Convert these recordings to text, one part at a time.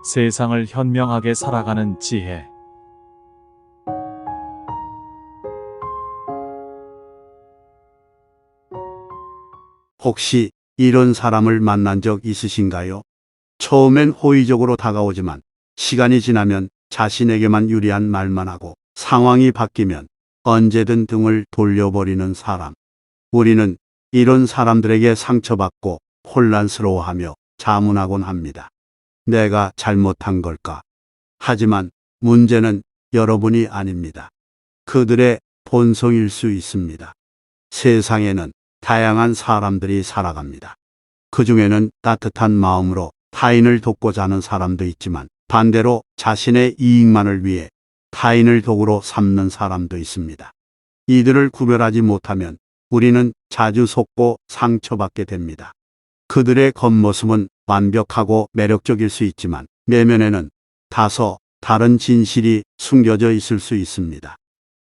세상을 현명하게 살아가는 지혜. 혹시 이런 사람을 만난 적 있으신가요? 처음엔 호의적으로 다가오지만 시간이 지나면 자신에게만 유리한 말만 하고 상황이 바뀌면 언제든 등을 돌려버리는 사람. 우리는 이런 사람들에게 상처받고 혼란스러워하며 자문하곤 합니다. 내가 잘못한 걸까? 하지만 문제는 여러분이 아닙니다. 그들의 본성일 수 있습니다. 세상에는 다양한 사람들이 살아갑니다. 그 중에는 따뜻한 마음으로 타인을 돕고자 하는 사람도 있지만 반대로 자신의 이익만을 위해 타인을 도구로 삼는 사람도 있습니다. 이들을 구별하지 못하면 우리는 자주 속고 상처받게 됩니다. 그들의 겉모습은 완벽하고 매력적일 수 있지만 내면에는 다소 다른 진실이 숨겨져 있을 수 있습니다.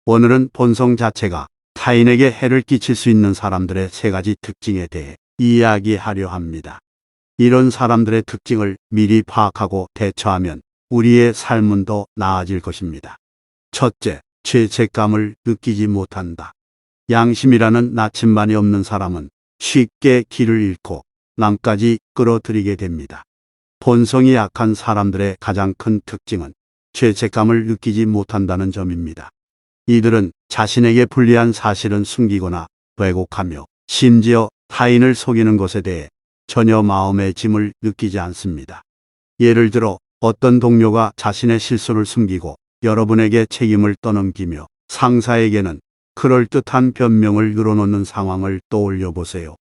오늘은 본성 자체가 타인에게 해를 끼칠 수 있는 사람들의 3가지 특징에 대해 이야기하려 합니다. 이런 사람들의 특징을 미리 파악하고 대처하면 우리의 삶은 더 나아질 것입니다. 첫째, 죄책감을 느끼지 못한다. 양심이라는 나침반이 없는 사람은 쉽게 길을 잃고 남까지 끌어들이게 됩니다. 본성이 약한 사람들의 가장 큰 특징은 죄책감을 느끼지 못한다는 점입니다. 이들은 자신에게 불리한 사실은 숨기거나 왜곡하며 심지어 타인을 속이는 것에 대해 전혀 마음의 짐을 느끼지 않습니다. 예를 들어 어떤 동료가 자신의 실수를 숨기고 여러분에게 책임을 떠넘기며 상사에게는 그럴듯한 변명을 늘어놓는 상황을 떠올려 보세요.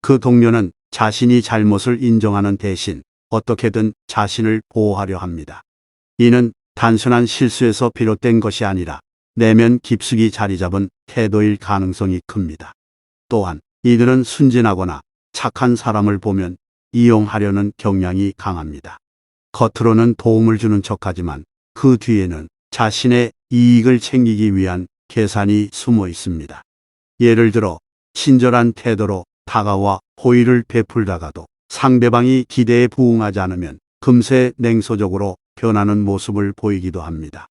그 동료는 자신이 잘못을 인정하는 대신 어떻게든 자신을 보호하려 합니다. 이는 단순한 실수에서 비롯된 것이 아니라 내면 깊숙이 자리 잡은 태도일 가능성이 큽니다. 또한 이들은 순진하거나 착한 사람을 보면 이용하려는 경향이 강합니다. 겉으로는 도움을 주는 척하지만 그 뒤에는 자신의 이익을 챙기기 위한 계산이 숨어 있습니다. 예를 들어 친절한 태도로 다가와 호의를 베풀다가도 상대방이 기대에 부응하지 않으면 금세 냉소적으로 변하는 모습을 보이기도 합니다.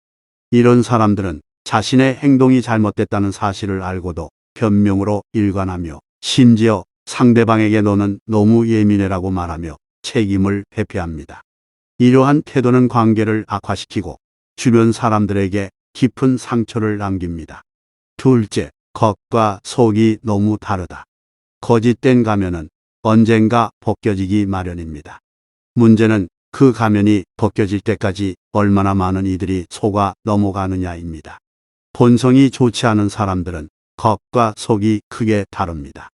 이런 사람들은 자신의 행동이 잘못됐다는 사실을 알고도 변명으로 일관하며 심지어 상대방에게 너는 너무 예민해라고 말하며 책임을 회피합니다. 이러한 태도는 관계를 악화시키고 주변 사람들에게 깊은 상처를 남깁니다. 둘째, 겉과 속이 너무 다르다. 거짓된 가면은 언젠가 벗겨지기 마련입니다. 문제는 그 가면이 벗겨질 때까지 얼마나 많은 이들이 속아 넘어가느냐입니다. 본성이 좋지 않은 사람들은 겉과 속이 크게 다릅니다.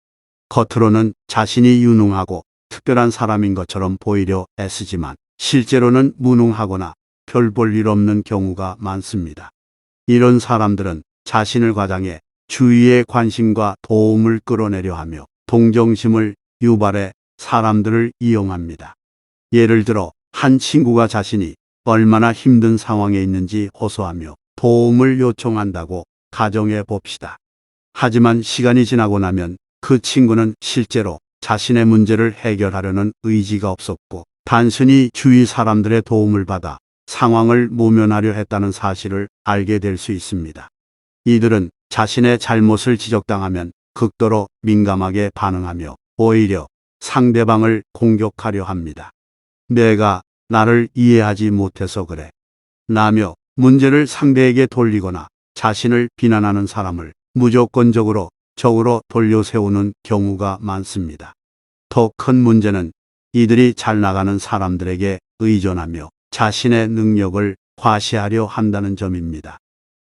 겉으로는 자신이 유능하고 특별한 사람인 것처럼 보이려 애쓰지만 실제로는 무능하거나 별 볼 일 없는 경우가 많습니다. 이런 사람들은 자신을 과장해 주위의 관심과 도움을 끌어내려 하며 동정심을 유발해 사람들을 이용합니다. 예를 들어 한 친구가 자신이 얼마나 힘든 상황에 있는지 호소하며 도움을 요청한다고 가정해 봅시다. 하지만 시간이 지나고 나면 그 친구는 실제로 자신의 문제를 해결하려는 의지가 없었고 단순히 주위 사람들의 도움을 받아 상황을 모면하려 했다는 사실을 알게 될 수 있습니다. 이들은 자신의 잘못을 지적당하면 극도로 민감하게 반응하며 오히려 상대방을 공격하려 합니다. 내가 나를 이해하지 못해서 그래. 라며 문제를 상대에게 돌리거나 자신을 비난하는 사람을 무조건적으로 적으로 돌려세우는 경우가 많습니다. 더 큰 문제는 이들이 잘 나가는 사람들에게 의존하며 자신의 능력을 과시하려 한다는 점입니다.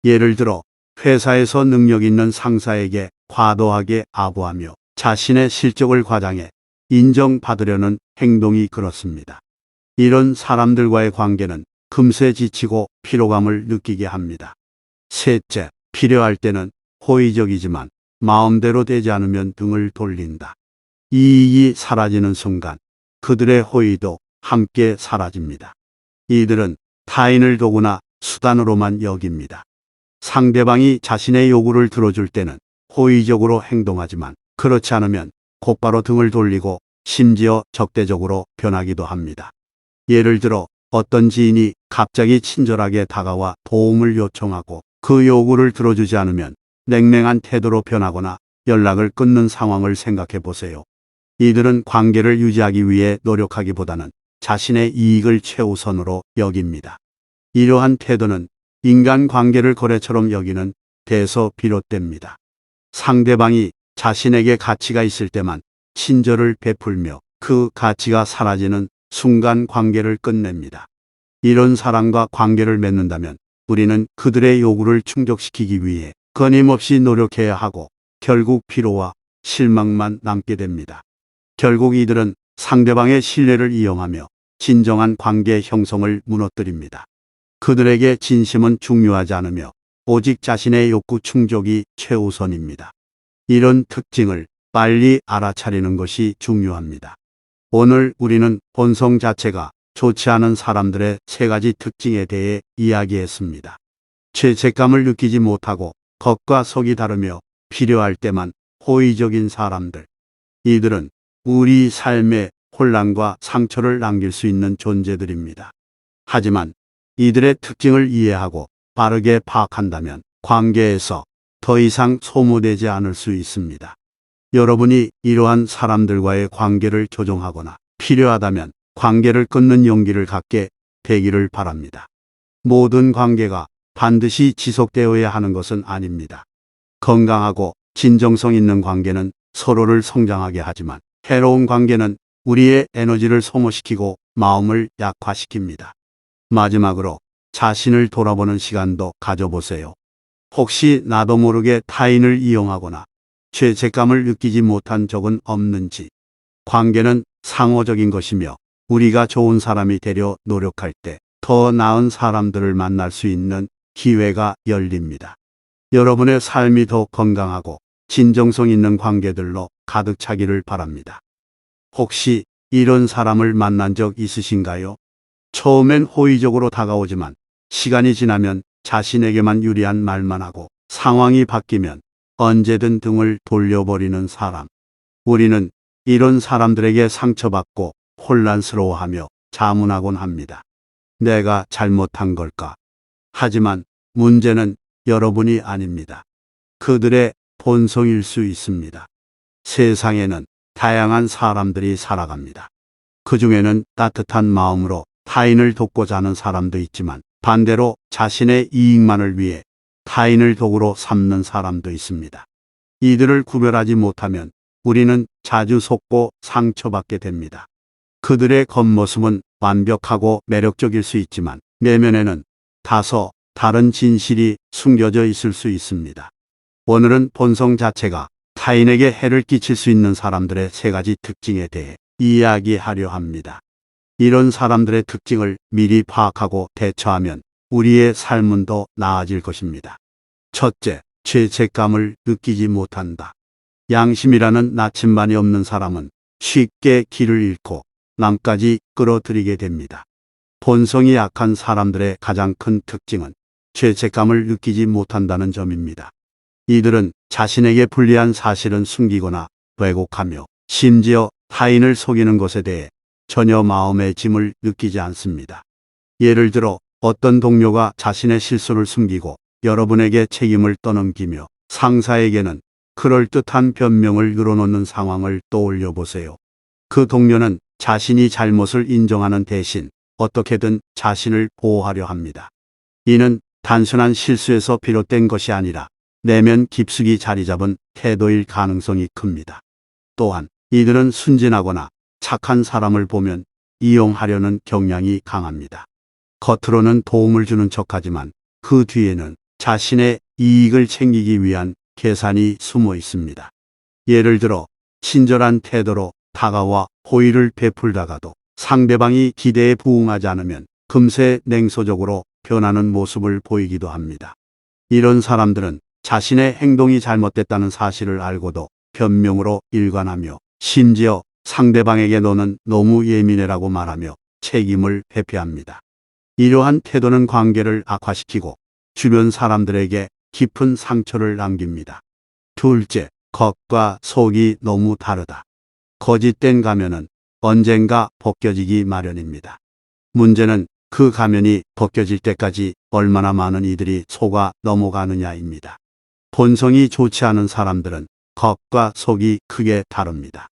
예를 들어 회사에서 능력 있는 상사에게 과도하게 아부하며 자신의 실적을 과장해 인정받으려는 행동이 그렇습니다. 이런 사람들과의 관계는 금세 지치고 피로감을 느끼게 합니다. 셋째, 필요할 때는 호의적이지만 마음대로 되지 않으면 등을 돌린다. 이익이 사라지는 순간 그들의 호의도 함께 사라집니다. 이들은 타인을 도구나 수단으로만 여깁니다. 상대방이 자신의 요구를 들어줄 때는 호의적으로 행동하지만 그렇지 않으면 곧바로 등을 돌리고 심지어 적대적으로 변하기도 합니다. 예를 들어 어떤 지인이 갑자기 친절하게 다가와 도움을 요청하고 그 요구를 들어주지 않으면 냉랭한 태도로 변하거나 연락을 끊는 상황을 생각해 보세요. 이들은 관계를 유지하기 위해 노력하기보다는 자신의 이익을 최우선으로 여깁니다. 이러한 태도는 인간 관계를 거래처럼 여기는 데서 비롯됩니다. 상대방이 자신에게 가치가 있을 때만 친절을 베풀며 그 가치가 사라지는 순간 관계를 끝냅니다. 이런 사람과 관계를 맺는다면 우리는 그들의 요구를 충족시키기 위해 끊임없이 노력해야 하고 결국 피로와 실망만 남게 됩니다. 결국 이들은 상대방의 신뢰를 이용하며 진정한 관계 형성을 무너뜨립니다. 그들에게 진심은 중요하지 않으며 오직 자신의 욕구 충족이 최우선입니다. 이런 특징을 빨리 알아차리는 것이 중요합니다. 오늘 우리는 본성 자체가 좋지 않은 사람들의 세 가지 특징에 대해 이야기했습니다. 죄책감을 느끼지 못하고 겉과 속이 다르며 필요할 때만 호의적인 사람들. 이들은 우리 삶에 혼란과 상처를 남길 수 있는 존재들입니다. 하지만 이들의 특징을 이해하고 바르게 파악한다면 관계에서 더 이상 소모되지 않을 수 있습니다. 여러분이 이러한 사람들과의 관계를 조정하거나 필요하다면 관계를 끊는 용기를 갖게 되기를 바랍니다. 모든 관계가 반드시 지속되어야 하는 것은 아닙니다. 건강하고 진정성 있는 관계는 서로를 성장하게 하지만 해로운 관계는 우리의 에너지를 소모시키고 마음을 약화시킵니다. 마지막으로 자신을 돌아보는 시간도 가져보세요. 혹시 나도 모르게 타인을 이용하거나 죄책감을 느끼지 못한 적은 없는지. 관계는 상호적인 것이며 우리가 좋은 사람이 되려 노력할 때 더 나은 사람들을 만날 수 있는 기회가 열립니다. 여러분의 삶이 더 건강하고 진정성 있는 관계들로 가득 차기를 바랍니다. 혹시 이런 사람을 만난 적 있으신가요? 처음엔 호의적으로 다가오지만 시간이 지나면 자신에게만 유리한 말만 하고 상황이 바뀌면 언제든 등을 돌려버리는 사람. 우리는 이런 사람들에게 상처받고 혼란스러워하며 자문하곤 합니다. 내가 잘못한 걸까? 하지만 문제는 여러분이 아닙니다. 그들의 본성일 수 있습니다. 세상에는 다양한 사람들이 살아갑니다. 그 중에는 따뜻한 마음으로 타인을 돕고자 하는 사람도 있지만 반대로 자신의 이익만을 위해 타인을 도구로 삼는 사람도 있습니다. 이들을 구별하지 못하면 우리는 자주 속고 상처받게 됩니다. 그들의 겉모습은 완벽하고 매력적일 수 있지만 내면에는 다소 다른 진실이 숨겨져 있을 수 있습니다. 오늘은 본성 자체가 타인에게 해를 끼칠 수 있는 사람들의 세 가지 특징에 대해 이야기하려 합니다. 이런 사람들의 특징을 미리 파악하고 대처하면 우리의 삶은 더 나아질 것입니다. 첫째, 죄책감을 느끼지 못한다. 양심이라는 나침반이 없는 사람은 쉽게 길을 잃고 남까지 끌어들이게 됩니다. 본성이 약한 사람들의 가장 큰 특징은 죄책감을 느끼지 못한다는 점입니다. 이들은 자신에게 불리한 사실은 숨기거나 왜곡하며 심지어 타인을 속이는 것에 대해 전혀 마음의 짐을 느끼지 않습니다. 예를 들어 어떤 동료가 자신의 실수를 숨기고 여러분에게 책임을 떠넘기며 상사에게는 그럴듯한 변명을 늘어놓는 상황을 떠올려 보세요. 그 동료는 자신이 잘못을 인정하는 대신 어떻게든 자신을 보호하려 합니다. 이는 단순한 실수에서 비롯된 것이 아니라 내면 깊숙이 자리 잡은 태도일 가능성이 큽니다. 또한 이들은 순진하거나 착한 사람을 보면 이용하려는 경향이 강합니다. 겉으로는 도움을 주는 척하지만 그 뒤에는 자신의 이익을 챙기기 위한 계산이 숨어 있습니다. 예를 들어 친절한 태도로 다가와 호의를 베풀다가도 상대방이 기대에 부응하지 않으면 금세 냉소적으로 변하는 모습을 보이기도 합니다. 이런 사람들은 자신의 행동이 잘못됐다는 사실을 알고도 변명으로 일관하며 심지어 상대방에게 너는 너무 예민해라고 말하며 책임을 회피합니다. 이러한 태도는 관계를 악화시키고 주변 사람들에게 깊은 상처를 남깁니다. 둘째, 겉과 속이 너무 다르다. 거짓된 가면은 언젠가 벗겨지기 마련입니다. 문제는 그 가면이 벗겨질 때까지 얼마나 많은 이들이 속아 넘어가느냐입니다. 본성이 좋지 않은 사람들은 겉과 속이 크게 다릅니다.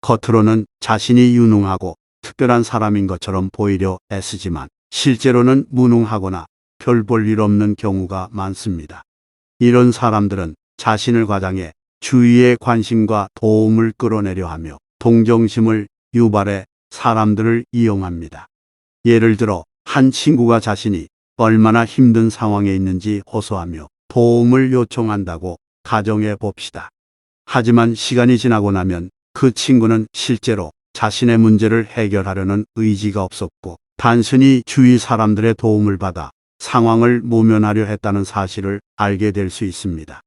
겉으로는 자신이 유능하고 특별한 사람인 것처럼 보이려 애쓰지만 실제로는 무능하거나 별 볼 일 없는 경우가 많습니다. 이런 사람들은 자신을 과장해 주위의 관심과 도움을 끌어내려 하며 동정심을 유발해 사람들을 이용합니다. 예를 들어 한 친구가 자신이 얼마나 힘든 상황에 있는지 호소하며 도움을 요청한다고 가정해 봅시다. 하지만 시간이 지나고 나면 그 친구는 실제로 자신의 문제를 해결하려는 의지가 없었고 단순히 주위 사람들의 도움을 받아 상황을 모면하려 했다는 사실을 알게 될 수 있습니다.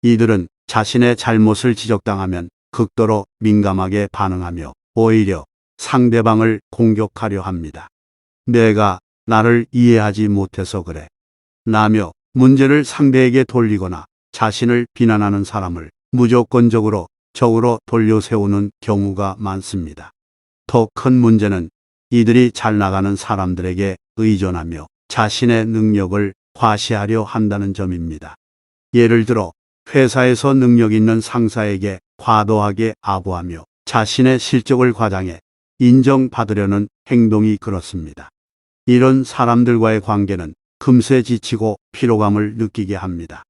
이들은 자신의 잘못을 지적당하면 극도로 민감하게 반응하며 오히려 상대방을 공격하려 합니다. 내가 나를 이해하지 못해서 그래 라며 문제를 상대에게 돌리거나 자신을 비난하는 사람을 무조건적으로 적으로 돌려세우는 경우가 많습니다. 더 큰 문제는 이들이 잘 나가는 사람들에게 의존하며 자신의 능력을 과시하려 한다는 점입니다. 예를 들어 회사에서 능력 있는 상사에게 과도하게 아부하며 자신의 실적을 과장해 인정받으려는 행동이 그렇습니다. 이런 사람들과의 관계는 금세 지치고 피로감을 느끼게 합니다.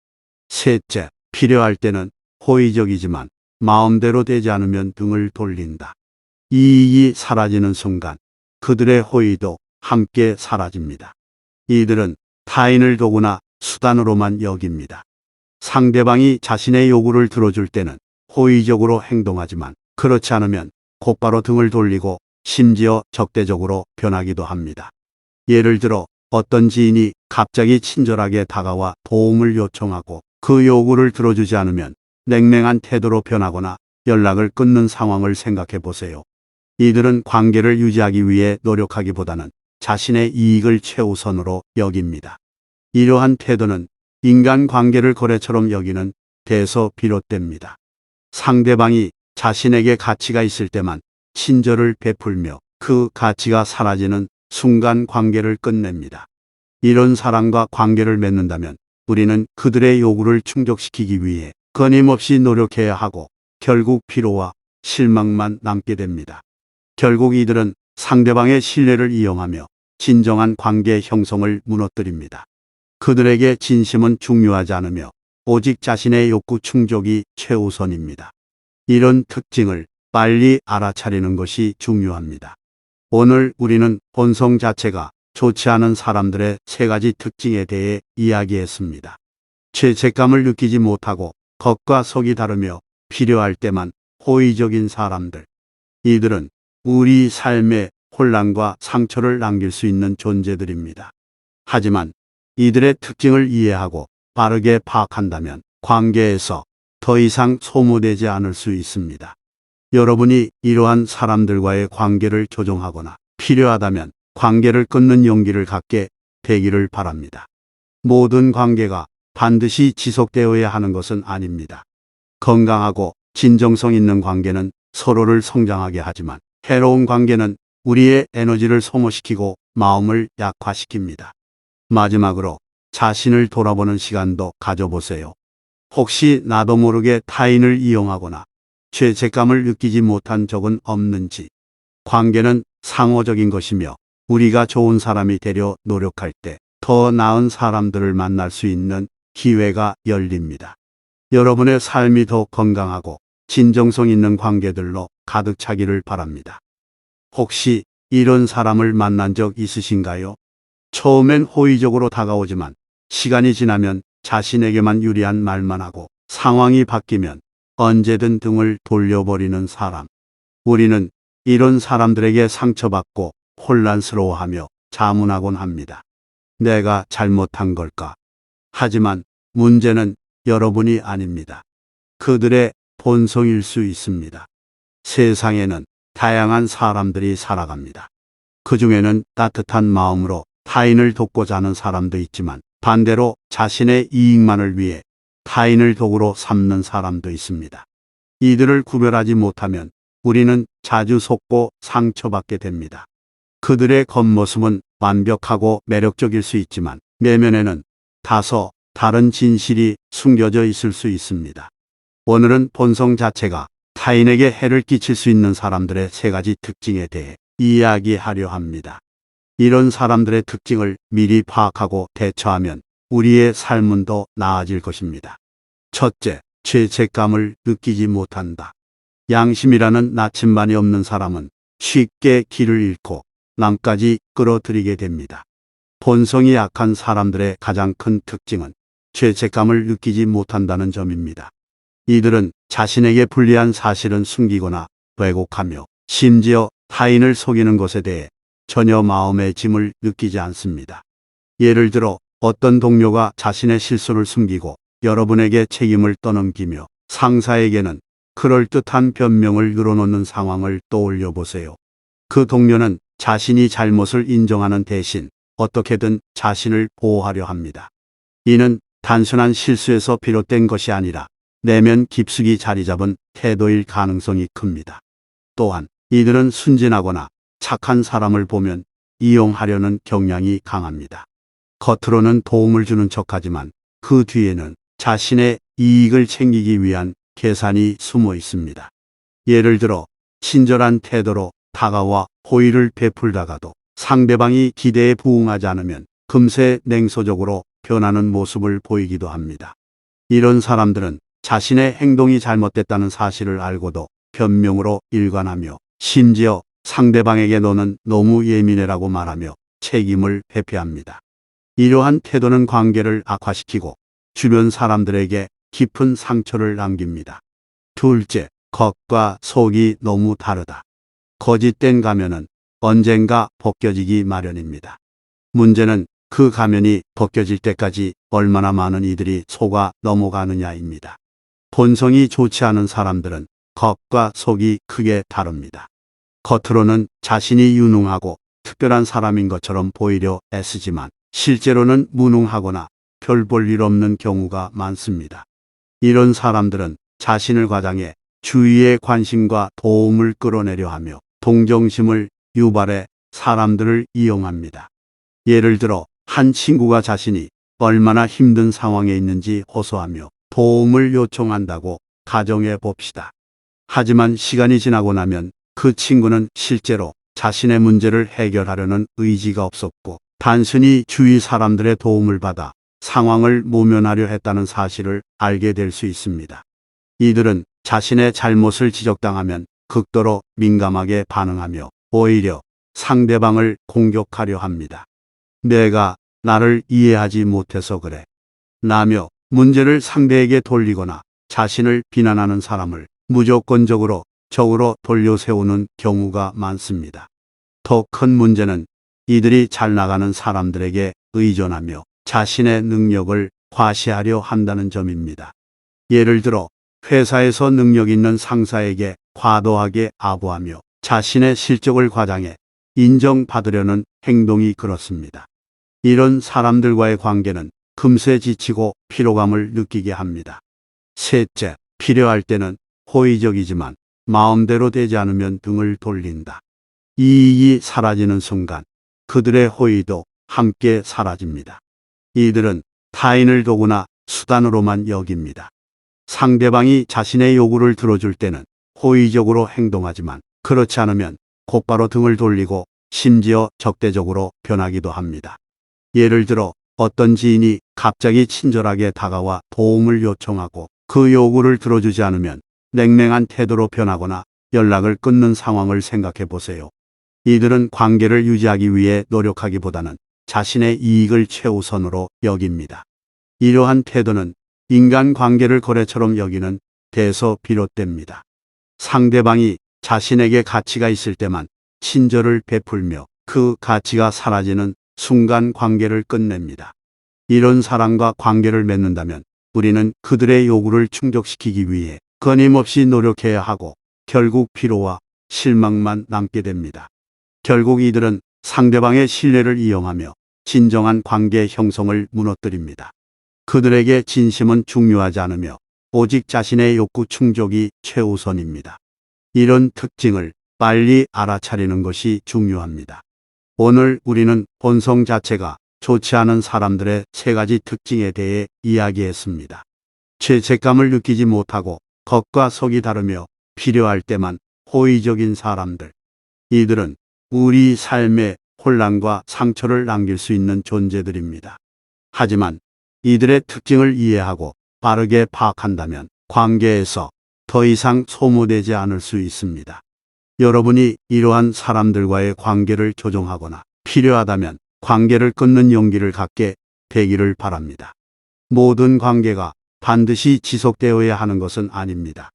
셋째, 필요할 때는 호의적이지만 마음대로 되지 않으면 등을 돌린다. 이익이 사라지는 순간 그들의 호의도 함께 사라집니다. 이들은 타인을 도구나 수단으로만 여깁니다. 상대방이 자신의 요구를 들어줄 때는 호의적으로 행동하지만 그렇지 않으면 곧바로 등을 돌리고 심지어 적대적으로 변하기도 합니다. 예를 들어 어떤 지인이 갑자기 친절하게 다가와 도움을 요청하고 그 요구를 들어주지 않으면 냉랭한 태도로 변하거나 연락을 끊는 상황을 생각해 보세요. 이들은 관계를 유지하기 위해 노력하기보다는 자신의 이익을 최우선으로 여깁니다. 이러한 태도는 인간관계를 거래처럼 여기는 데서 비롯됩니다. 상대방이 자신에게 가치가 있을 때만 친절을 베풀며 그 가치가 사라지는 순간 관계를 끝냅니다. 이런 사람과 관계를 맺는다면 우리는 그들의 요구를 충족시키기 위해 끊임없이 노력해야 하고 결국 피로와 실망만 남게 됩니다. 결국 이들은 상대방의 신뢰를 이용하며 진정한 관계 형성을 무너뜨립니다. 그들에게 진심은 중요하지 않으며 오직 자신의 욕구 충족이 최우선입니다. 이런 특징을 빨리 알아차리는 것이 중요합니다. 오늘 우리는 본성 자체가 좋지 않은 사람들의 세 가지 특징에 대해 이야기했습니다. 죄책감을 느끼지 못하고 겉과 속이 다르며 필요할 때만 호의적인 사람들. 이들은 우리 삶에 혼란과 상처를 남길 수 있는 존재들입니다. 하지만 이들의 특징을 이해하고 바르게 파악한다면 관계에서 더 이상 소모되지 않을 수 있습니다. 여러분이 이러한 사람들과의 관계를 조정하거나 필요하다면 관계를 끊는 용기를 갖게 되기를 바랍니다. 모든 관계가 반드시 지속되어야 하는 것은 아닙니다. 건강하고 진정성 있는 관계는 서로를 성장하게 하지만 해로운 관계는 우리의 에너지를 소모시키고 마음을 약화시킵니다. 마지막으로 자신을 돌아보는 시간도 가져보세요. 혹시 나도 모르게 타인을 이용하거나 죄책감을 느끼지 못한 적은 없는지. 관계는 상호적인 것이며 우리가 좋은 사람이 되려 노력할 때 더 나은 사람들을 만날 수 있는 기회가 열립니다. 여러분의 삶이 더 건강하고 진정성 있는 관계들로 가득 차기를 바랍니다. 혹시 이런 사람을 만난 적 있으신가요? 처음엔 호의적으로 다가오지만 시간이 지나면 자신에게만 유리한 말만 하고 상황이 바뀌면 언제든 등을 돌려버리는 사람. 우리는 이런 사람들에게 상처받고 혼란스러워하며 자문하곤 합니다. 내가 잘못한 걸까? 하지만 문제는 여러분이 아닙니다. 그들의 본성일 수 있습니다. 세상에는 다양한 사람들이 살아갑니다. 그 중에는 따뜻한 마음으로 타인을 돕고자 하는 사람도 있지만 반대로 자신의 이익만을 위해 타인을 도구로 삼는 사람도 있습니다. 이들을 구별하지 못하면 우리는 자주 속고 상처받게 됩니다. 그들의 겉모습은 완벽하고 매력적일 수 있지만 내면에는 다소 다른 진실이 숨겨져 있을 수 있습니다. 오늘은 본성 자체가 타인에게 해를 끼칠 수 있는 사람들의 세 가지 특징에 대해 이야기하려 합니다. 이런 사람들의 특징을 미리 파악하고 대처하면 우리의 삶은 더 나아질 것입니다. 첫째, 죄책감을 느끼지 못한다. 양심이라는 나침반이 없는 사람은 쉽게 길을 잃고 남까지 끌어들이게 됩니다. 본성이 약한 사람들의 가장 큰 특징은 죄책감을 느끼지 못한다는 점입니다. 이들은 자신에게 불리한 사실은 숨기거나 왜곡하며 심지어 타인을 속이는 것에 대해 전혀 마음의 짐을 느끼지 않습니다. 예를 들어 어떤 동료가 자신의 실수를 숨기고 여러분에게 책임을 떠넘기며 상사에게는 그럴듯한 변명을 늘어놓는 상황을 떠올려 보세요. 그 동료는 자신이 잘못을 인정하는 대신 어떻게든 자신을 보호하려 합니다. 이는 단순한 실수에서 비롯된 것이 아니라 내면 깊숙이 자리 잡은 태도일 가능성이 큽니다. 또한 이들은 순진하거나 착한 사람을 보면 이용하려는 경향이 강합니다. 겉으로는 도움을 주는 척하지만 그 뒤에는 자신의 이익을 챙기기 위한 계산이 숨어 있습니다. 예를 들어 친절한 태도로 다가와 호의를 베풀다가도 상대방이 기대에 부응하지 않으면 금세 냉소적으로 변하는 모습을 보이기도 합니다. 이런 사람들은 자신의 행동이 잘못됐다는 사실을 알고도 변명으로 일관하며 심지어 상대방에게 너는 너무 예민해라고 말하며 책임을 회피합니다. 이러한 태도는 관계를 악화시키고 주변 사람들에게 깊은 상처를 남깁니다. 둘째, 겉과 속이 너무 다르다. 거짓된 가면은 언젠가 벗겨지기 마련입니다. 문제는 그 가면이 벗겨질 때까지 얼마나 많은 이들이 속아 넘어가느냐입니다. 본성이 좋지 않은 사람들은 겉과 속이 크게 다릅니다. 겉으로는 자신이 유능하고 특별한 사람인 것처럼 보이려 애쓰지만 실제로는 무능하거나 별 볼 일 없는 경우가 많습니다. 이런 사람들은 자신을 과장해 주위의 관심과 도움을 끌어내려 하며 동정심을 유발해 사람들을 이용합니다. 예를 들어 한 친구가 자신이 얼마나 힘든 상황에 있는지 호소하며 도움을 요청한다고 가정해 봅시다. 하지만 시간이 지나고 나면 그 친구는 실제로 자신의 문제를 해결하려는 의지가 없었고 단순히 주위 사람들의 도움을 받아 상황을 모면하려 했다는 사실을 알게 될 수 있습니다. 이들은 자신의 잘못을 지적당하면 극도로 민감하게 반응하며 오히려 상대방을 공격하려 합니다. 내가 나를 이해하지 못해서 그래. 라며 문제를 상대에게 돌리거나 자신을 비난하는 사람을 무조건적으로 적으로 돌려세우는 경우가 많습니다. 더 큰 문제는 이들이 잘 나가는 사람들에게 의존하며 자신의 능력을 과시하려 한다는 점입니다. 예를 들어 회사에서 능력 있는 상사에게 과도하게 아부하며 자신의 실적을 과장해 인정받으려는 행동이 그렇습니다. 이런 사람들과의 관계는 금세 지치고 피로감을 느끼게 합니다. 셋째, 필요할 때는 호의적이지만 마음대로 되지 않으면 등을 돌린다. 이익이 사라지는 순간 그들의 호의도 함께 사라집니다. 이들은 타인을 도구나 수단으로만 여깁니다. 상대방이 자신의 요구를 들어줄 때는 호의적으로 행동하지만 그렇지 않으면 곧바로 등을 돌리고 심지어 적대적으로 변하기도 합니다. 예를 들어 어떤 지인이 갑자기 친절하게 다가와 도움을 요청하고 그 요구를 들어주지 않으면 냉랭한 태도로 변하거나 연락을 끊는 상황을 생각해 보세요. 이들은 관계를 유지하기 위해 노력하기보다는 자신의 이익을 최우선으로 여깁니다. 이러한 태도는 인간관계를 거래처럼 여기는 데서 비롯됩니다. 상대방이 자신에게 가치가 있을 때만 친절을 베풀며 그 가치가 사라지는 순간 관계를 끝냅니다. 이런 사람과 관계를 맺는다면 우리는 그들의 요구를 충족시키기 위해 끊임없이 노력해야 하고 결국 피로와 실망만 남게 됩니다. 결국 이들은 상대방의 신뢰를 이용하며 진정한 관계 형성을 무너뜨립니다. 그들에게 진심은 중요하지 않으며 오직 자신의 욕구 충족이 최우선입니다. 이런 특징을 빨리 알아차리는 것이 중요합니다. 오늘 우리는 본성 자체가 좋지 않은 사람들의 세 가지 특징에 대해 이야기했습니다. 죄책감을 느끼지 못하고 겉과 속이 다르며 필요할 때만 호의적인 사람들. 이들은 우리 삶에 혼란과 상처를 남길 수 있는 존재들입니다. 하지만 이들의 특징을 이해하고 바르게 파악한다면 관계에서 더 이상 소모되지 않을 수 있습니다. 여러분이 이러한 사람들과의 관계를 조정하거나 필요하다면 관계를 끊는 용기를 갖게 되기를 바랍니다. 모든 관계가 반드시 지속되어야 하는 것은 아닙니다.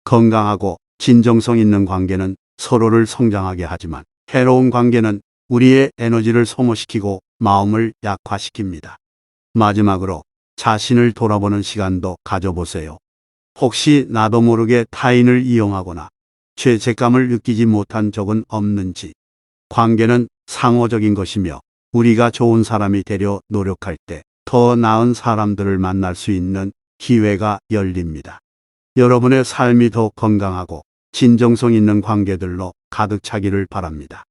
건강하고 진정성 있는 관계는 서로를 성장하게 하지만 해로운 관계는 우리의 에너지를 소모시키고 마음을 약화시킵니다. 마지막으로 자신을 돌아보는 시간도 가져보세요. 혹시 나도 모르게 타인을 이용하거나 죄책감을 느끼지 못한 적은 없는지. 관계는 상호적인 것이며 우리가 좋은 사람이 되려 노력할 때 더 나은 사람들을 만날 수 있는 기회가 열립니다. 여러분의 삶이 더 건강하고 진정성 있는 관계들로 가득 차기를 바랍니다.